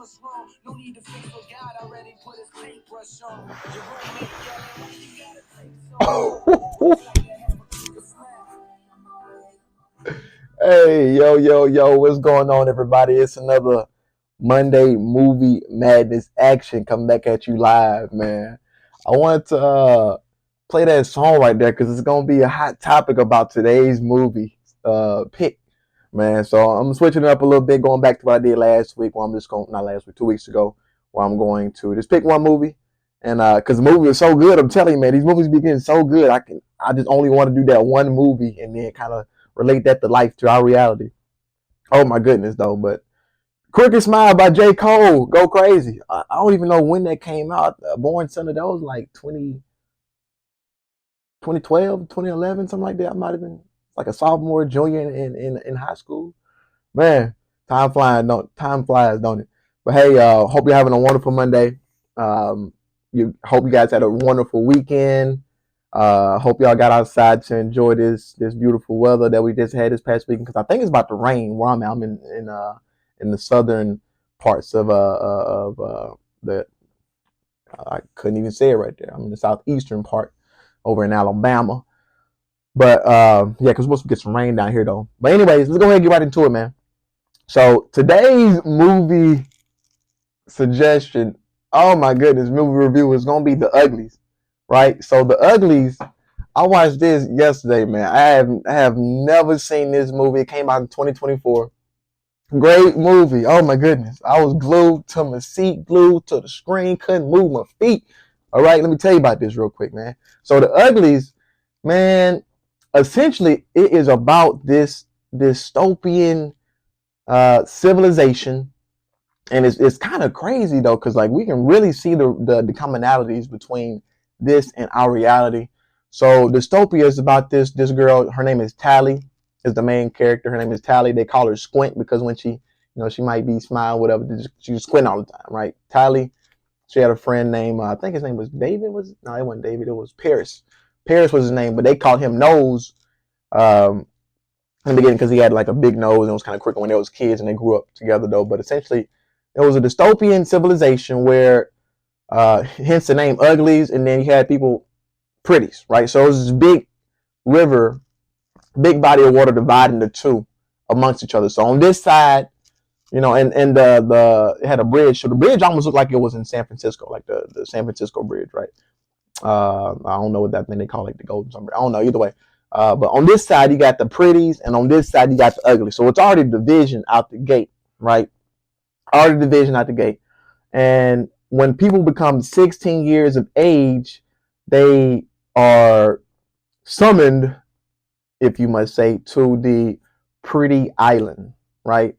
Hey, yo, what's going on, everybody? It's another Monday Movie Madness action coming back at you live, man. I wanted to play that song right there because it's going to be a hot topic about today's movie pick, man. So I'm switching it up a little bit, going back to what I did last week, where I'm just going, not last week, 2 weeks ago, where I'm going to just pick one movie. And because the movie was so good, I'm telling you, man, these movies be getting so good. I just only want to do that one movie and then kind of relate that to life, to our reality. Oh my goodness, though. But Crooked Smile by J. Cole, go crazy. I don't even know when that came out. Born Center, that was like 2012, 2011, something like that. I might have been like a sophomore, junior in high school. Man, time flies, don't it? But hey, hope you're having a wonderful Monday. You hope you guys had a wonderful weekend. Hope y'all got outside to enjoy this beautiful weather that we just had this past weekend, because I think it's about to rain where I'm at. I'm in the southern parts of the I couldn't even say it right there. I'm in the southeastern part over in Alabama. But yeah, because we're supposed to get some rain down here though. But anyways, let's go ahead and get right into it, man. So today's movie suggestion, oh my goodness, movie review is gonna be The Uglies, right? So The Uglies, I watched this yesterday, man. I have never seen this movie. It came out in 2024. Great movie. Oh my goodness. I was glued to my seat, glued to the screen, couldn't move my feet. All right, let me tell you about this real quick, man. So The Uglies, man, essentially it is about this dystopian civilization. And it's kind of crazy though, because like we can really see the commonalities between this and our reality. So Dystopia is about this girl. Her name is Tally. Is the main character. Her name is Tally. They call her Squint because when she might be smiling, whatever, she's squinting all the time, right? Tally. She had a friend named I think his name was David. No, it wasn't David. It was Paris. Paris was his name, but they called him Nose. In the beginning because he had like a big nose and was kind of quick when they was kids and they grew up together though. But essentially, it was a dystopian civilization where, hence the name Uglies, and then you had people pretties, right? So it was this big river, big body of water dividing the two amongst each other. So on this side, and the it had a bridge. So the bridge almost looked like it was in San Francisco, like the San Francisco Bridge, right? I don't know what that thing they call like the Golden Summer. I don't know either way. But on this side you got the pretties, and on this side you got the ugly. So it's already division out the gate, right? Already division out the gate. And when people become 16 years of age, they are summoned, if you must say, to the Pretty Island, right?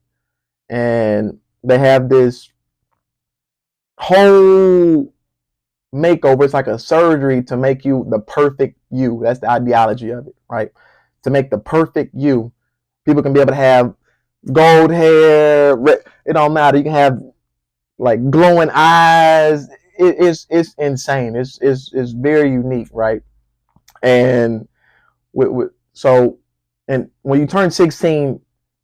And they have this whole makeover. It's like a surgery to make you the perfect you. That's the ideology of it, right? To make the perfect you. People can be able to have gold hair. It don't matter. You can have like glowing eyes. It's insane. It's very unique, right? And so, and when you turn 16,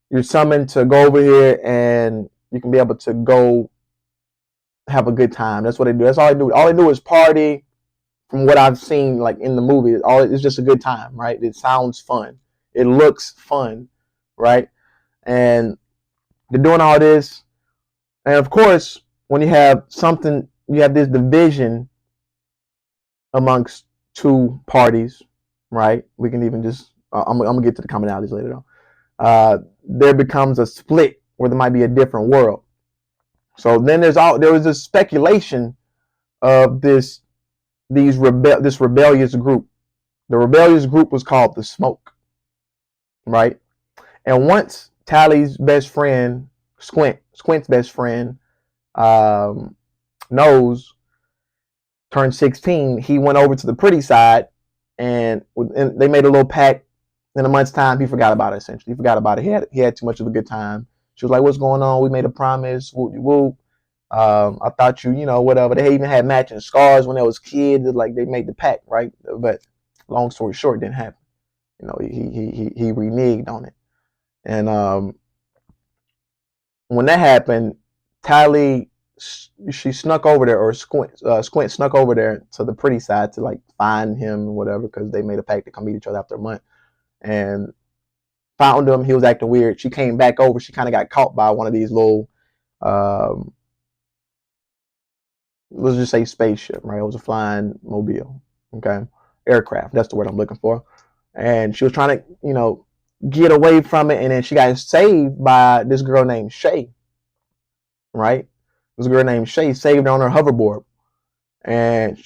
you're summoned to go over here, and you can be able to go have a good time. That's what they do. That's all they do. All they do is party. From what I've seen, like in the movie, it's just a good time, right? It sounds fun. It looks fun, right? And they're doing all this, and of course, when you have something, you have this division amongst two parties, right? We can even just, I'm gonna get to the commonalities later though. There becomes a split where there might be a different world. So then there was this speculation of this rebellious group. The rebellious group was called the Smoke, right? And once Tally's best friend, Squint's best friend, Nose, turned 16, he went over to the pretty side, and they made a little pact. In a month's time, he forgot about it. Essentially, he forgot about it. He had too much of a good time. She was like, "What's going on? We made a promise. Whoop whoop. I thought whatever." They even had matching scars when they was kids. Like they made the pact, right? But long story short, it didn't happen. He reneged on it, and when that happened, Tally she snuck over there, or Squint snuck over there to the pretty side to like find him or whatever, because they made a pact to come meet each other after a month, and found him. He was acting weird. She came back over. She kind of got caught by one of these little, um, let's just say spaceship, right? It was a flying mobile, okay, aircraft. That's the word I'm looking for. And she was trying to, get away from it, and then she got saved by this girl named Shay, right? This girl named Shay saved her on her hoverboard, and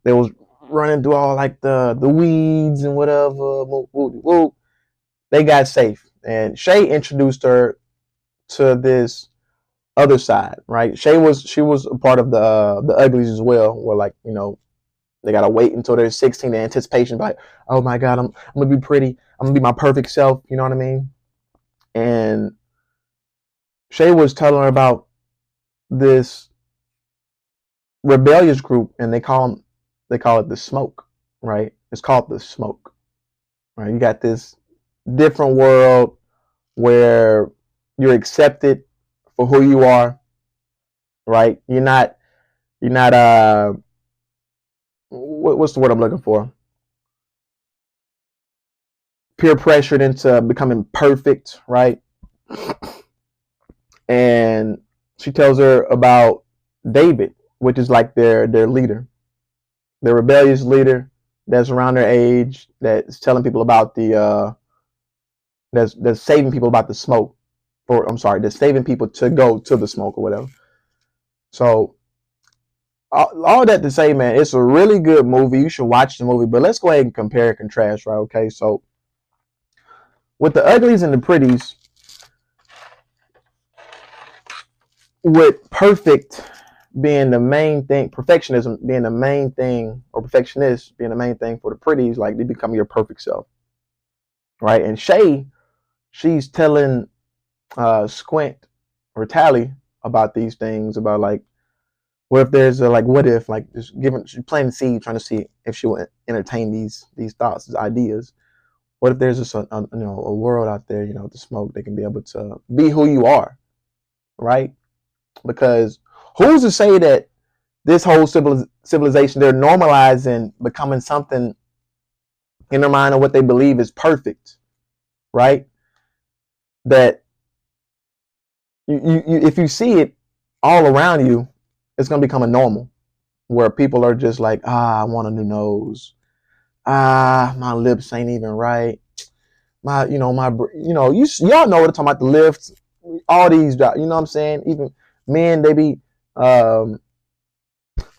they was running through all like the weeds and whatever. They got safe, and Shay introduced her to this other side, right? She was a part of the Uglies as well, where like they gotta wait until they're 16. The anticipation, like, oh my god, I'm gonna be pretty, I'm gonna be my perfect self. You know what I mean? And Shay was telling her about this rebellious group, and they call it the Smoke, right? It's called the Smoke, right? You got this different world where you're accepted for who you are, right? You're not what's the word I'm looking for? Peer pressured into becoming perfect, right? And she tells her about David, which is like their leader, their rebellious leader that's around their age, that's telling people about the that's saving people about the smoke, or I'm sorry, that's saving people to go to the smoke or whatever. So all that to say, man, it's a really good movie. You should watch the movie, but let's go ahead and compare and contrast, right? Okay, so with the Uglies and the Pretties, with perfect being the main thing, perfectionism being the main thing, or perfectionist being the main thing for the Pretties, like they become your perfect self, right? And Shay, she's telling Squint or Tally about these things, about like, what if there's a, like, what if, like, just giving, she's planting seed, trying to see if she will entertain these thoughts, these ideas. What if there's just a world out there, the Smoke, they can be able to be who you are, right? Because who's to say that this whole civilization, they're normalizing becoming something in their mind of what they believe is perfect, right? That you if you see it all around you, it's gonna become a normal where people are just like, I want a new nose. My lips ain't even right. Y'all know what I'm talking about. The lifts, all these, you know what I'm saying? Even men, they be, let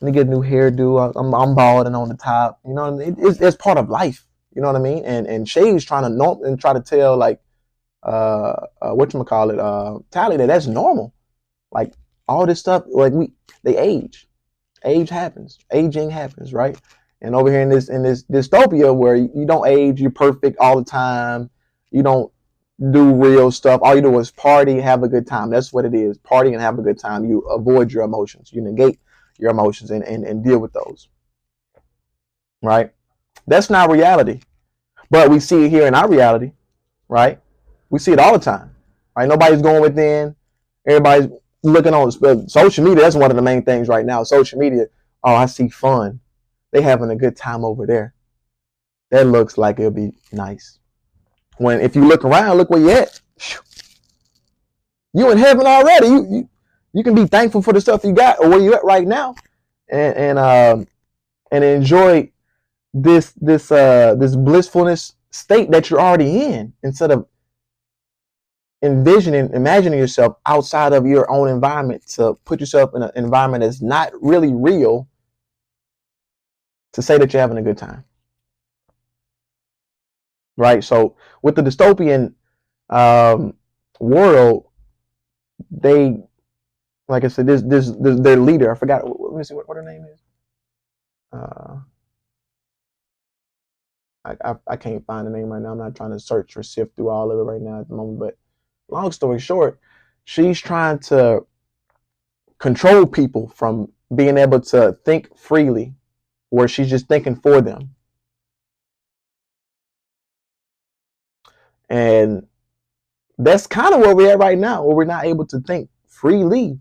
me get a new hairdo. I'm balding on the top. It's part of life. You know what I mean? And Shay's trying to and try to tell, like, whatchamacallit, Tally, that's normal. Like, all this stuff, like, they age. Aging happens, right? And over here in this dystopia where you don't age, you're perfect all the time. You don't do real stuff. All you do is party, have a good time. That's what it is. Party and have a good time. You avoid your emotions. You negate your emotions and deal with those. Right? That's not reality. But we see it here in our reality, right? We see it all the time. Right? Nobody's going within. Everybody's looking on social media. That's one of the main things right now. Social media. Oh, I see fun. They having a good time over there. That looks like it'll be nice. When if you look around, look where you at. You in heaven already. You can be thankful for the stuff you got or where you at right now, and enjoy this blissfulness state that you're already in, instead of imagining yourself outside of your own environment, to put yourself in an environment that's not really real, to say that you're having a good time. Right? So with the dystopian world, they, like I said, this their leader, I forgot, let me see what her name is. I can't find the name right now. I'm not trying to search or sift through all of it right now at the moment, but long story short, she's trying to control people from being able to think freely, where she's just thinking for them. And that's kind of where we're at right now, where we're not able to think freely.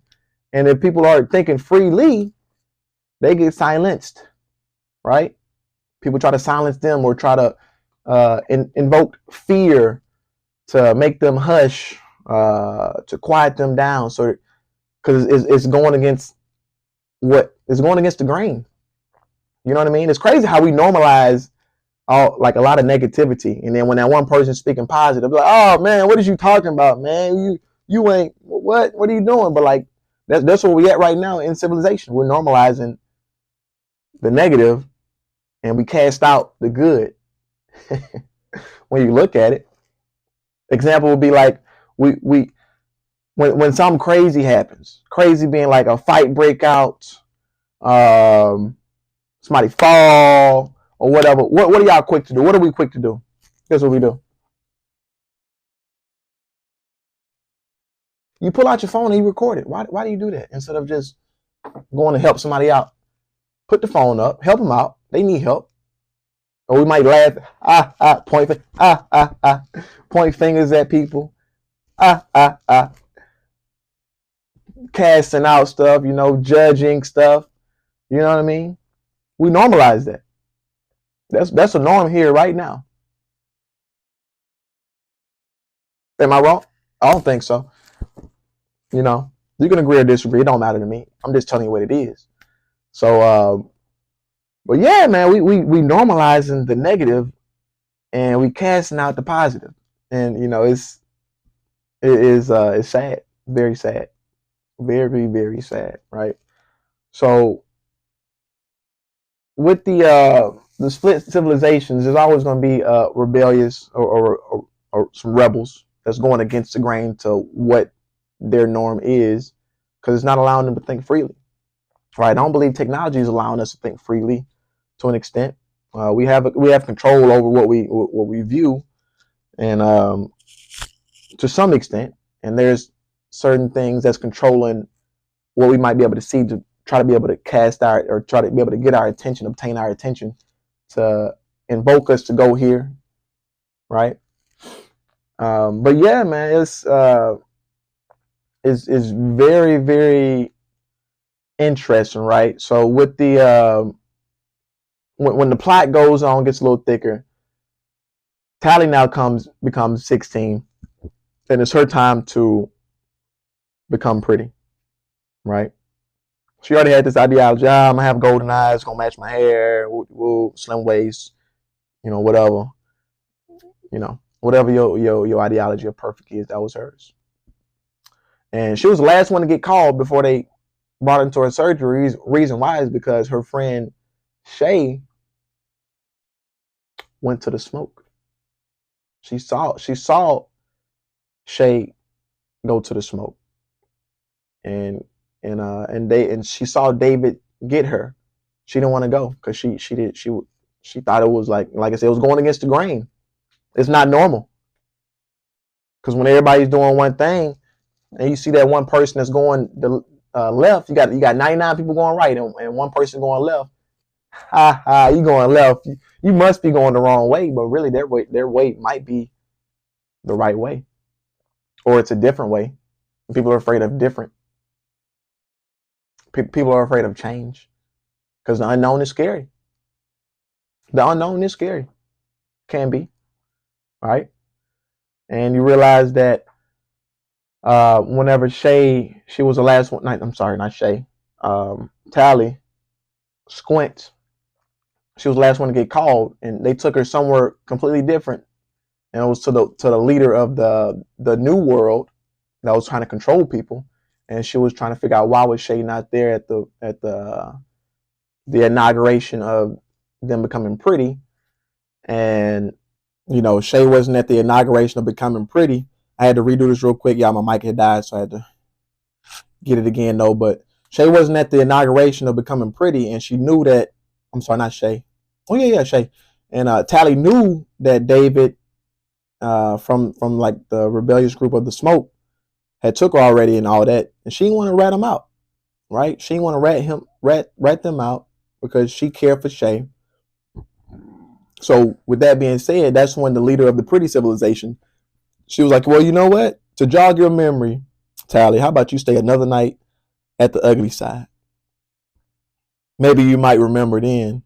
And if people are thinking freely, they get silenced, right? People try to silence them or try to invoke fear to make them hush, to quiet them down. So, because it's going against it's going against the grain. You know what I mean? It's crazy how we normalize like a lot of negativity, and then when that one person's speaking positive, like, oh man, what is you talking about, man? You ain't what are you doing? But like that's where we at right now in civilization. We're normalizing the negative, and we cast out the good. When you look at it, example would be like we when something crazy happens, crazy being like a fight break out, somebody fall or whatever. What are y'all quick to do? What are we quick to do? Here's what we do. You pull out your phone and you record it. Why do you do that instead of just going to help somebody out? Put the phone up, help them out. They need help. Or we might laugh, point fingers at people, casting out stuff, judging stuff. You know what I mean? We normalize that. That's a norm here right now. Am I wrong? I don't think so. You can agree or disagree. It don't matter to me. I'm just telling you what it is. So, but yeah, man, we normalizing the negative and we casting out the positive, and it's sad, very sad, very very sad, right? So with the split civilizations, there's always going to be rebellious or some rebels that's going against the grain to what their norm is, because it's not allowing them to think freely, right? I don't believe technology is allowing us to think freely to an extent. We have control over what we view, and to some extent, and there's certain things that's controlling what we might be able to see to try to be able to try to be able to get our attention, obtain our attention, to invoke us to go here, right? But yeah, man, it's very very interesting, right? So with the when the plot goes on, gets a little thicker, Tally now becomes 16, and it's her time to become pretty, right? She already had this ideology. I'm gonna have golden eyes, gonna match my hair, slim waist, whatever, whatever your ideology of perfect is, that was hers. And she was the last one to get called before they brought her into her surgery. Reason why is because her friend Shay went to the smoke. She saw Shay go to the smoke, and she saw David get her. She didn't want to go because she thought it was like I said, it was going against the grain. It's not normal, because when everybody's doing one thing and you see that one person that's going the left, you got 99 people going right and one person going left. You going left. You must be going the wrong way, but really their way might be the right way, or it's a different way. People are afraid of different. People are afraid of change because the unknown is scary. The unknown is scary. Can be, right? And you realize that whenever she was the last one. I'm sorry, not Shay. Tally, Squint. She was the last one to get called, and they took her somewhere completely different. And it was to the leader of the new world that was trying to control people, and she was trying to figure out why was Shay not there at the inauguration of them becoming pretty. And Shay wasn't at the inauguration of becoming pretty. I had to redo this real quick. Y'all, my mic had died, so I had to get it again though. But Shay wasn't at the inauguration of becoming pretty, and she knew that. I'm sorry, not Shay. Oh yeah, Shay. And Tally knew that David, from like the rebellious group of the Smoke, had took her already and all that, and she didn't want to rat him out, right? She didn't want to rat them out because she cared for Shay. So with that being said, that's when the leader of the pretty civilization, she was like, well, you know what? To jog your memory, Tally, how about you stay another night at the ugly side. Maybe you might remember then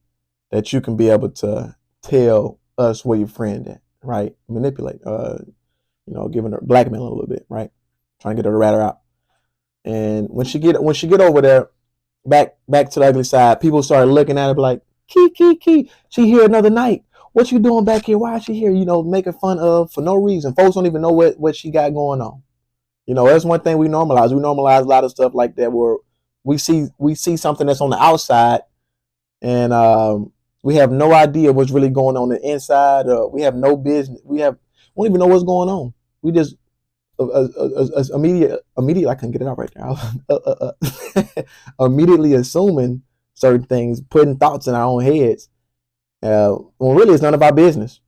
that you can be able to tell us where your friend at, right? Manipulate, giving her blackmail a little bit, right? Trying to get her to rat her out. And when she get over there, back to the ugly side, people started looking at her like, Key, she here another night. What you doing back here? Why is she here? Making fun of for no reason. Folks don't even know what she got going on. That's one thing we normalize. We normalize a lot of stuff like that where we see something that's on the outside, and we have no idea what's really going on the inside. We have no business. We don't even know what's going on. We just immediately I couldn't get it out right now. Immediately assuming certain things, putting thoughts in our own heads. When really it's none of our business.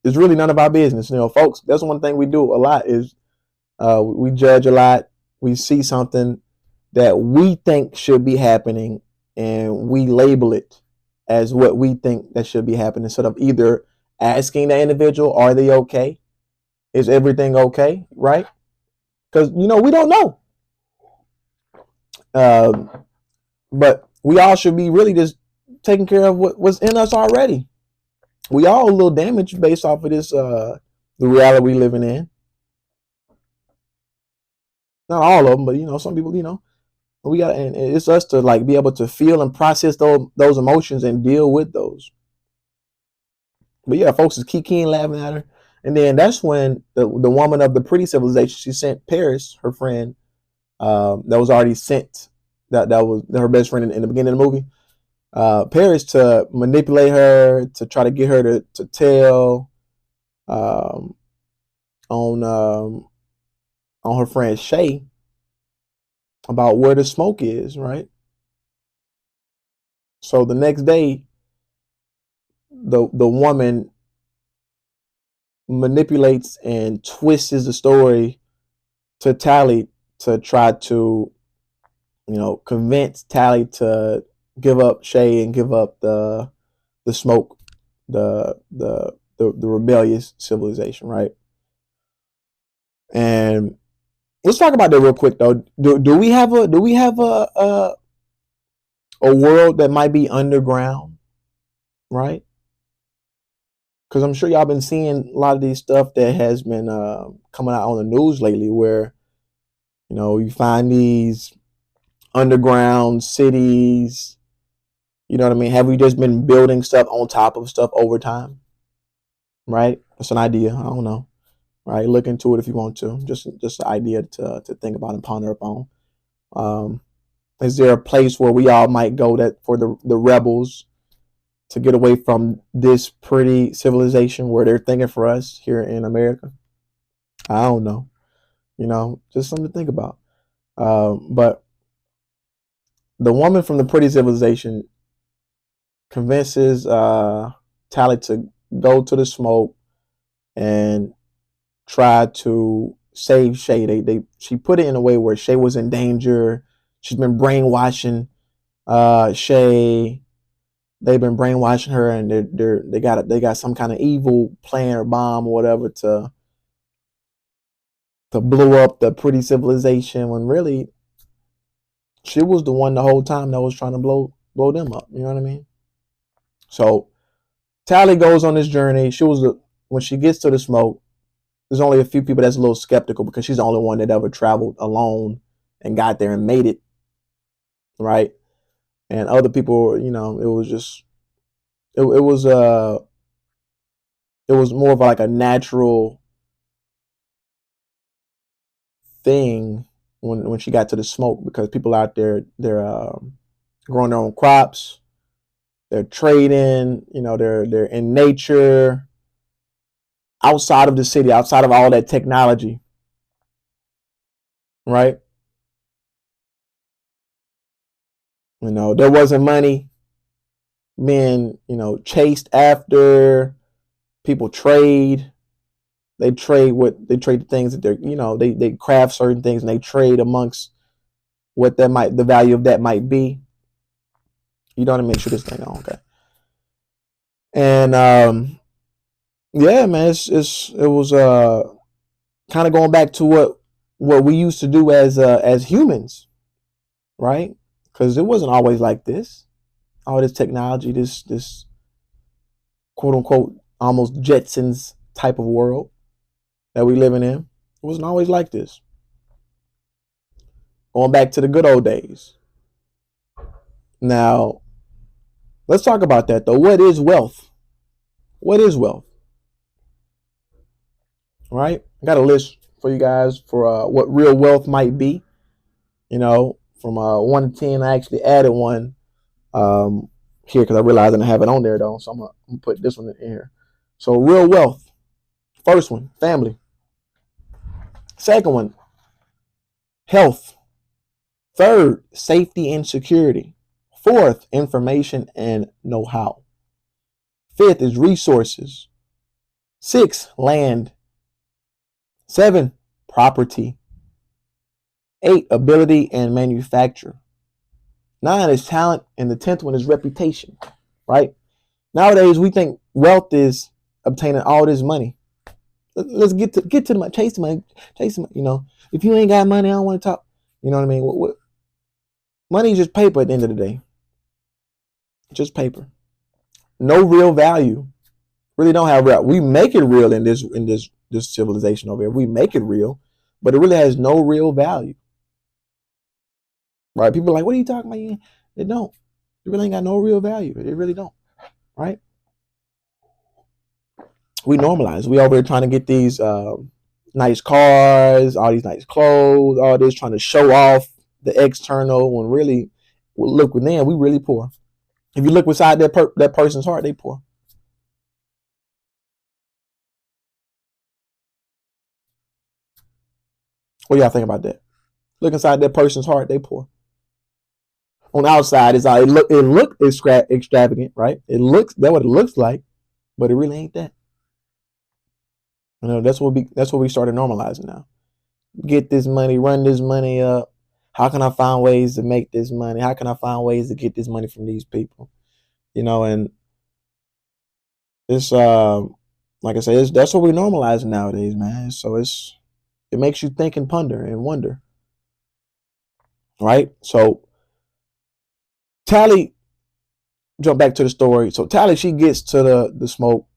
It's really none of our business, folks. That's one thing we do a lot is we judge a lot. We see something that we think should be happening, and we label it as what we think that should be happening, instead of either asking the individual, are they okay? Is everything okay? Right? Because, we don't know. But we all should be really just taking care of what's in us already. We all a little damaged based off of this, the reality we living in. Not all of them, but some people, we got, and it's us to like be able to feel and process those emotions and deal with those. But yeah, folks is kicking, laughing at her, and then that's when the woman of the pretty civilization, she sent Paris, her friend, that was already sent, that was her best friend in the beginning of the movie, Paris, to manipulate her, to try to get her to tell on her friend Shay about where the smoke is, right? So the next day, the woman manipulates and twists the story to Tally to try to, convince Tally to give up Shay and give up the smoke, the rebellious civilization, right? And let's talk about that real quick though. Do we have a world that might be underground, right? Because I'm sure y'all been seeing a lot of these stuff that has been coming out on the news lately, where you find these underground cities. You know what I mean? Have we just been building stuff on top of stuff over time? Right? That's an idea. I don't know. Right? Look into it if you want to. Just an idea to think about and ponder upon. Is there a place where we all might go that for the rebels to get away from this pretty civilization where they're thinking for us here in America? I don't know. Just something to think about. But the woman from the pretty civilization convinces Tally to go to the smoke and try to save Shay. She put it in a way where Shay was in danger. She's been brainwashing Shay. They've been brainwashing her, and they got some kind of evil plan or bomb or whatever to blow up the pretty civilization, when really she was the one the whole time that was trying to blow them up. You know what I mean? So Tally goes on this journey. When she gets to the smoke, there's only a few people that's a little skeptical because she's the only one that ever traveled alone and got there and made it, right? And other people, it was just it was more of like a natural thing when she got to the smoke, because people out there, they're growing their own crops, they're trading, they're in nature, outside of the city, outside of all that technology, right? There wasn't money being, chased after. People trade. They trade the things that they craft certain things, and they trade amongst what the value of that might be. You don't want to make sure this thing on, okay? And yeah, man, it was kind of going back to what we used to do as humans, right? Because it wasn't always like this. All this technology, this quote unquote almost Jetsons type of world that we living in, it wasn't always like this. Going back to the good old days. Now, let's talk about that though. What is wealth? What is wealth? All right, I got a list for you guys for what real wealth might be. You know, from 1 to 10, I actually added one here because I realized I didn't have it on there though. So I'm gonna put this one in here. So real wealth. First one, family. Second one, health. Third, safety and security. Fourth, information and know-how. Fifth is resources. Six, land. Seven, property. Eight, ability and manufacture. Nine is talent, and the 10th one is reputation, right? Nowadays, we think wealth is obtaining all this money. Let's get to the money, chase the money, chase the money. You know, if you ain't got money, I don't want to talk. You know what I mean? Money is just paper at the end of the day. Just paper. No real value. Really don't have real. We make it real in this civilization over here. We make it real, but it really has no real value. Right? People are like, what are you talking about? It don't. It really ain't got no real value. It really don't. Right? We normalize. We over here trying to get these nice cars, all these nice clothes, all this, trying to show off the external when really, look within, we really poor. If you look inside that person's heart, they poor. What y'all think about that? Look inside that person's heart, they poor. On the outside, it look extravagant, right? It looks that what it looks like, but it really ain't that. You know, that's what we started normalizing now. Get this money, run this money up. How can I find ways to make this money? How can I find ways to get this money from these people? You know, and it's like I say, that's what we're normalizing nowadays, man. So it makes you think and ponder and wonder, right? So Tally, jump back to the story. So Tally, she gets to the smoke,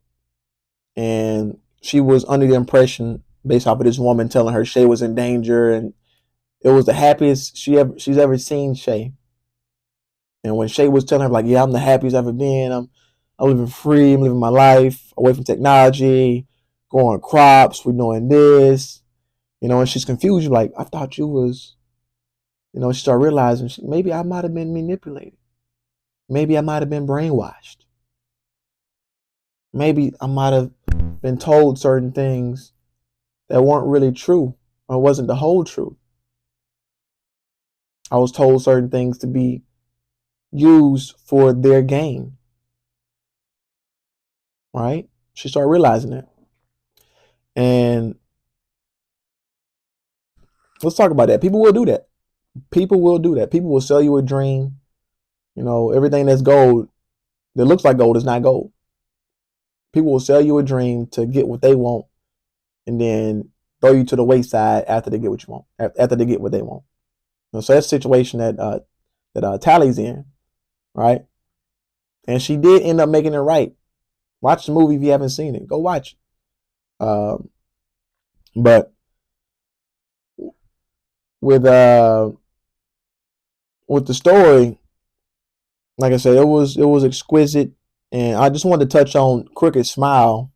and she was under the impression, based off of this woman telling her Shay was in danger, and it was the happiest she's ever seen Shay. And when Shay was telling her, like, yeah, I'm the happiest I've ever been. I'm living free. I'm living my life away from technology, growing crops. We're doing this, you know. And she's confused. You're like, I thought you was, you know. She started realizing maybe I might have been manipulated. Maybe I might have been brainwashed. Maybe I might have been told certain things that weren't really true or wasn't the whole truth. I was told certain things to be used for their gain. Right? She started realizing that. And let's talk about that. People will do that. People will do that. People will sell you a dream. You know, everything that's gold, that looks like gold, is not gold. People will sell you a dream to get what they want, and then throw you to the wayside after they get what you want, after they get what they want. You know, so that's the situation that Tally's in, right? And she did end up making it right. Watch the movie if you haven't seen it. Go watch it. But with the story, like I said, it was exquisite, and I just wanted to touch on "Crooked Smile"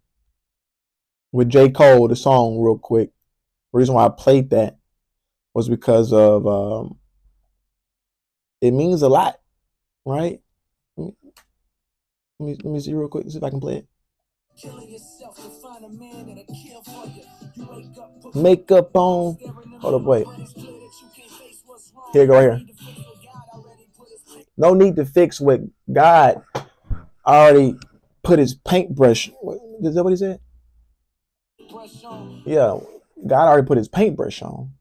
with J. Cole, the song, real quick. The reason why I played that was because of it means a lot, right? Let me see real quick. See if I can play it. Makeup on. Hold up, wait. Here, go right here. No need to fix what God already put his paintbrush. Is that what he said? Yeah, God already put his paintbrush on.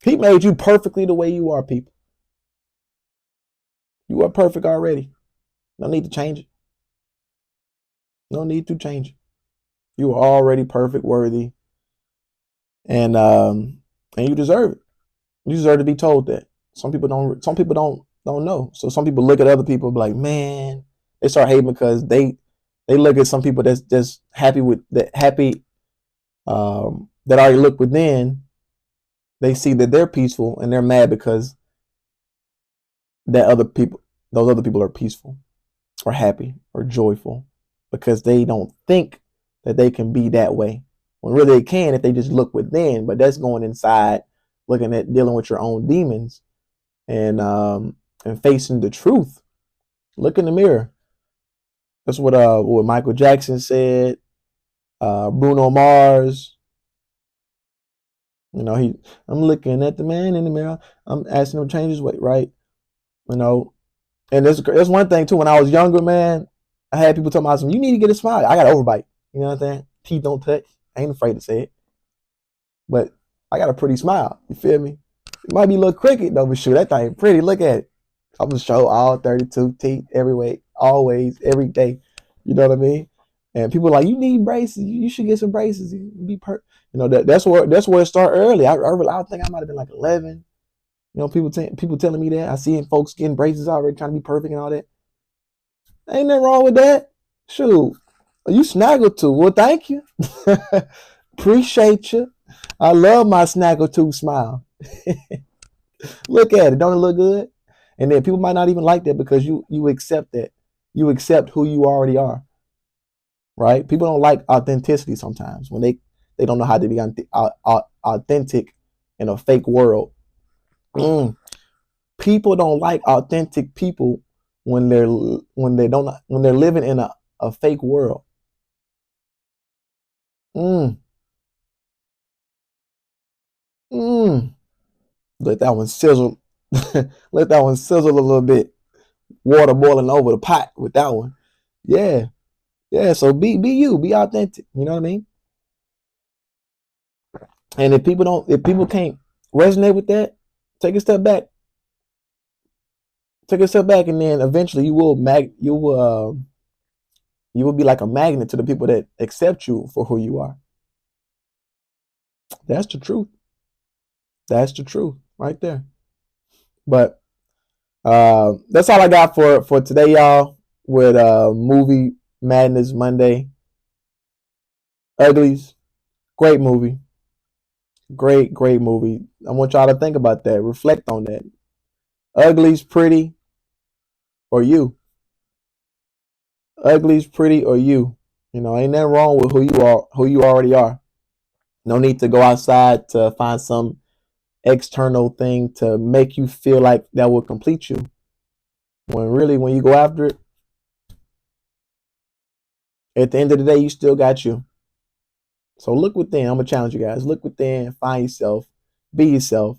He made you perfectly the way you are, people. You are perfect already. No need to change it. No need to change it. You are already perfect, worthy, and you deserve it. You deserve to be told that. Some people don't. Some people don't know. So some people look at other people and be like, man, they start hating because they look at some people that's just happy with that happy that already look within. They see that they're peaceful and they're mad because that other people, those other people are peaceful or happy or joyful because they don't think that they can be that way. When really they can if they just look within, but that's going inside, looking at dealing with your own demons and facing the truth. Look in the mirror. That's what Michael Jackson said. Bruno Mars. You know, I'm looking at the man in the mirror. I'm asking him to change his weight, right? You know, and there's one thing too. When I was younger, man, I had people tell me, "You need to get a smile." I got an overbite. You know what I'm saying? Teeth don't touch. I ain't afraid to say it, but I got a pretty smile. You feel me? It might be a little crooked though, but shoot, that thing pretty. Look at it. I'm gonna show all 32 teeth every way, always, every day. You know what I mean? And people are like, you need braces. You should get some braces. You be You know that's where it start early. I think I might have been like 11. You know, people telling me that. I see folks getting braces already, trying to be perfect and all that. Ain't nothing wrong with that. Shoot, you Snaggletooth. Well, thank you. Appreciate you. I love my Snaggletooth smile. Look at it. Don't it look good? And then people might not even like that because you accept that. You accept who you already are. Right? People don't like authenticity sometimes when they don't know how to be authentic in a fake world. Mm. People don't like authentic people when they're living in a fake world. Mm, mm. Let that one sizzle. Let that one sizzle a little bit. Water boiling over the pot with that one. Yeah. Yeah. So be you. Be authentic. You know what I mean? And if people can't resonate with that, take a step back. Take a step back, and then eventually you will be like a magnet to the people that accept you for who you are. That's the truth. That's the truth right there. But that's all I got for today, y'all. With movie Madness Monday. Uglies, great movie, great movie. I want y'all to think about that, reflect on that. Uglies, pretty, or you? Uglies, pretty, or you? You know, ain't nothing wrong with who you are, who you already are. No need to go outside to find some external thing to make you feel like that will complete you. When really, when you go after it, at the end of the day, you still got you. So look within. I'm gonna challenge you guys. Look within, find yourself, be yourself,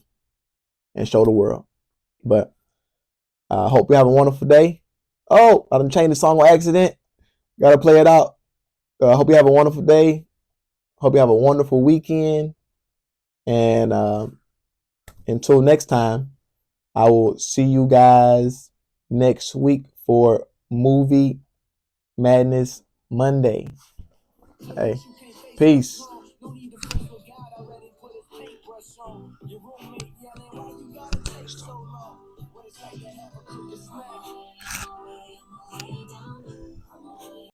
and show the world. But I hope you have a wonderful day. Oh, I done changed the song on accident. Gotta play it out. I hope you have a wonderful day. Hope you have a wonderful weekend. And until next time, I will see you guys next week for Movie Madness Monday. Hey, peace.